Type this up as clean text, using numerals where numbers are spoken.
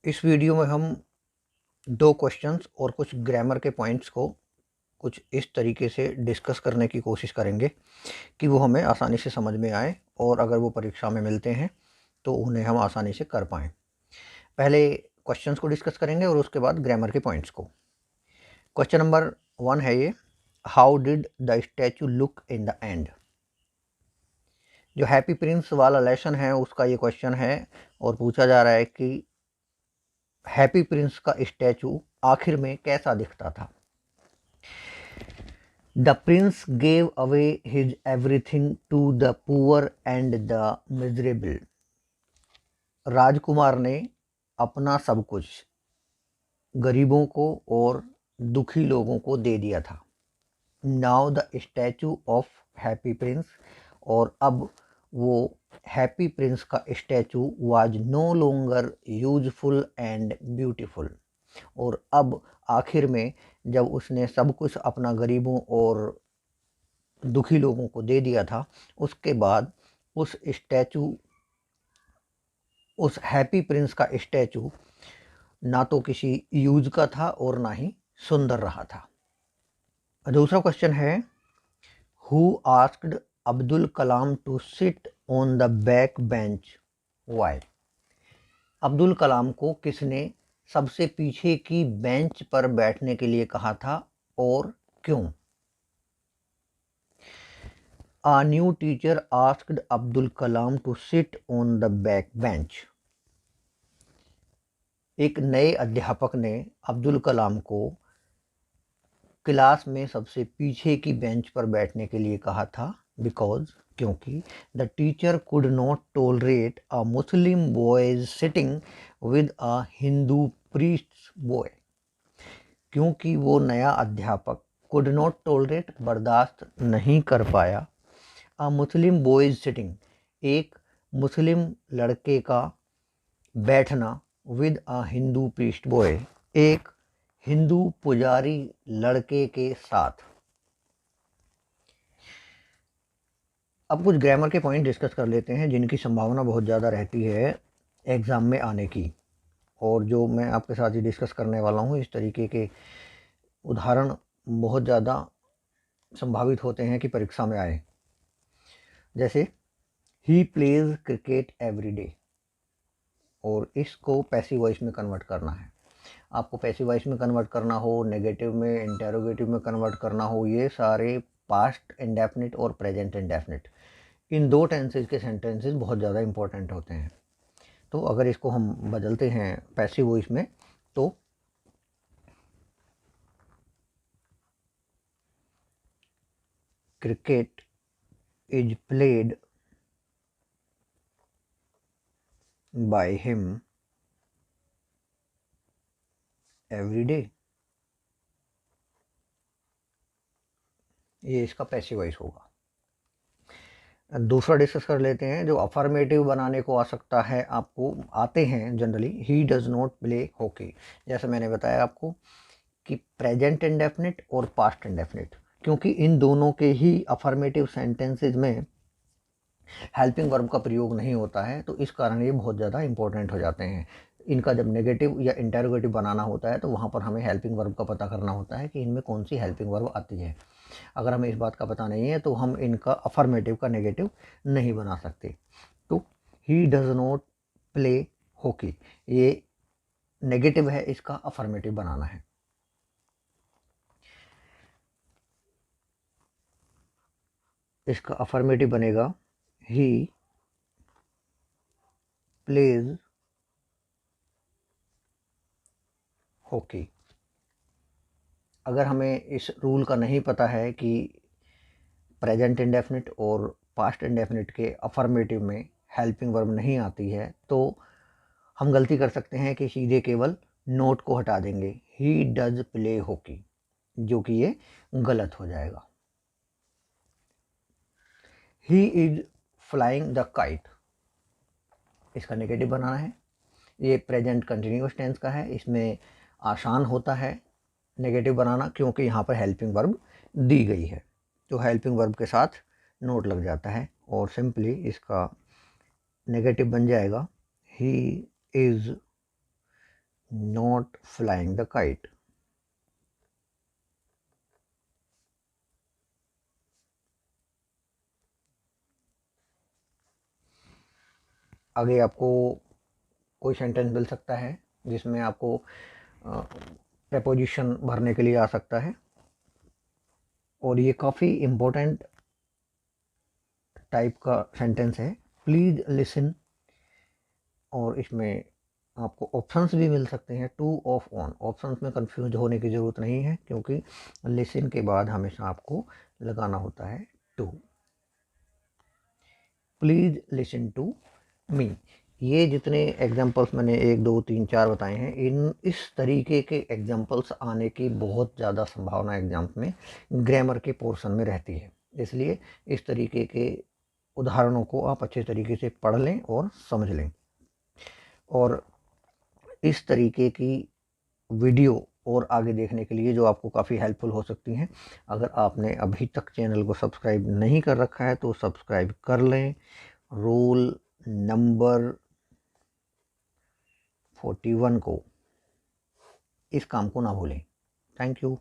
इस वीडियो में हम दो क्वेश्चंस और कुछ ग्रामर के पॉइंट्स को कुछ इस तरीके से डिस्कस करने की कोशिश करेंगे कि वो हमें आसानी से समझ में आए और अगर वो परीक्षा में मिलते हैं तो उन्हें हम आसानी से कर पाएँ। पहले क्वेश्चंस को डिस्कस करेंगे और उसके बाद ग्रामर के पॉइंट्स को। क्वेश्चन नंबर 1 है ये, how did the statue look in the end. जो हैप्पी प्रिंस वाला लेसन है उसका ये क्वेश्चन है और पूछा जा रहा है कि हैप्पी प्रिंस का स्टैचू आखिर में कैसा दिखता था। The prince gave away his everything to the poor and the miserable. राजकुमार ने अपना सब कुछ गरीबों को और दुखी लोगों को दे दिया था। Now the statue of happy prince, और अब वो हैप्पी प्रिंस का statue was no longer useful and beautiful. और अब आखिर में जब उसने सब कुछ अपना गरीबों और दुखी लोगों को दे दिया था, उसके बाद उस स्टैचू, उस हैप्पी प्रिंस का स्टैचू ना तो किसी यूज का था और ना ही सुंदर रहा था। दूसरा क्वेश्चन है, who asked Abdul Kalam to sit on the back bench why. Abdul Kalam को किसने सबसे पीछे की बेंच पर बैठने के लिए कहा था और क्यों। A new teacher asked Abdul Kalam to sit on the back bench. एक नए अध्यापक ने अब्दुल कलाम को क्लास में सबसे पीछे की बेंच पर बैठने के लिए कहा था, क्योंकि the teacher could not tolerate a Muslim boys sitting with a Hindu priest boy. क्योंकि वो नया अध्यापक कुड नॉट टॉलरेट, बर्दाश्त नहीं कर पाया, अ मुस्लिम बॉयज सिटिंग, एक मुस्लिम लड़के का बैठना, with a Hindu priest boy, एक हिंदू पुजारी लड़के के साथ। अब कुछ ग्रामर के पॉइंट डिस्कस कर लेते हैं जिनकी संभावना बहुत ज़्यादा रहती है एग्ज़ाम में आने की, और जो मैं आपके साथ ही डिस्कस करने वाला हूँ इस तरीके के उदाहरण बहुत ज़्यादा संभावित होते हैं कि परीक्षा में आए। जैसे he plays cricket every day, और इसको पैसिव वॉइस में कन्वर्ट करना है। आपको पैसिव वॉइस में कन्वर्ट करना हो, नेगेटिव में, इंटेरोगेटिव में कन्वर्ट करना हो, ये सारे पास्ट इंडेफिनिट और प्रेजेंट इंडेफिनिट, इन दो टेंसेज के सेंटेंसेस बहुत ज़्यादा इंपॉर्टेंट होते हैं। तो अगर इसको हम बदलते हैं पैसिव वॉइस में, तो cricket is played by him every day. ये इसका पैसिव वॉइस होगा। दूसरा डिस्कस कर लेते हैं जो अफर्मेटिव बनाने को आ सकता है, आपको आते हैं generally. He does not play hockey, जैसे मैंने बताया आपको कि प्रेजेंट इंडेफिनिट और पास्ट इंडेफिनिट, क्योंकि इन दोनों के ही अफर्मेटिव सेंटेंसेज में हेल्पिंग वर्ब का प्रयोग नहीं होता है, तो इस कारण ये बहुत ज़्यादा इंपॉर्टेंट हो जाते हैं। इनका जब नेगेटिव या इंटेरोगेटिव बनाना होता है तो वहाँ पर हमें हेल्पिंग वर्ब का पता करना होता है कि इनमें कौन सी हेल्पिंग वर्ब आती है। अगर हमें इस बात का पता नहीं है तो हम इनका अफर्मेटिव का नेगेटिव नहीं बना सकते। तो he does not play hockey, ये नेगेटिव है, इसका अफर्मेटिव बनाना है। इसका अफर्मेटिव बनेगा ही प्लेज हॉकी। अगर हमें इस रूल का नहीं पता है कि प्रेजेंट इंडेफिनिट और पास्ट इंडेफिनिट के अफर्मेटिव में हेल्पिंग वर्ब नहीं आती है, तो हम गलती कर सकते हैं कि सीधे केवल नोट को हटा देंगे, ही डज प्ले हॉकी, जो कि ये गलत हो जाएगा। He is flying the kite, इसका नेगेटिव बनाना है। ये प्रेजेंट कंटिन्यूअस टेंस का है, इसमें आसान होता है नेगेटिव बनाना क्योंकि यहाँ पर हेल्पिंग वर्ब दी गई है, तो हेल्पिंग वर्ब के साथ नोट लग जाता है और सिंपली इसका नेगेटिव बन जाएगा he is not flying the kite. आगे आपको कोई सेंटेंस मिल सकता है जिसमें आपको प्रेपोजिशन भरने के लिए आ सकता है, और ये काफ़ी इम्पोर्टेंट टाइप का सेंटेंस है। प्लीज लिसन, और इसमें आपको ऑप्शंस भी मिल सकते हैं, टू ऑफ ऑन। ऑप्शंस में कंफ्यूज होने की ज़रूरत नहीं है, क्योंकि लिसन के बाद हमेशा आपको लगाना होता है to. Please listen to me. ये जितने एग्जाम्पल्स मैंने 1 2 3 4 बताए हैं, इस तरीके के एग्जाम्पल्स आने की बहुत ज़्यादा संभावना एग्जाम्स में ग्रामर के पोर्शन में रहती है। इसलिए इस तरीके के उदाहरणों को आप अच्छे तरीके से पढ़ लें और समझ लें। और इस तरीके की वीडियो और आगे देखने के लिए जो आपको काफ़ी हेल्पफुल हो सकती हैं, अगर आपने अभी तक चैनल को सब्सक्राइब नहीं कर रखा है तो सब्सक्राइब कर लें। रूल नंबर 41 को, इस काम को ना भूलें। Thank you.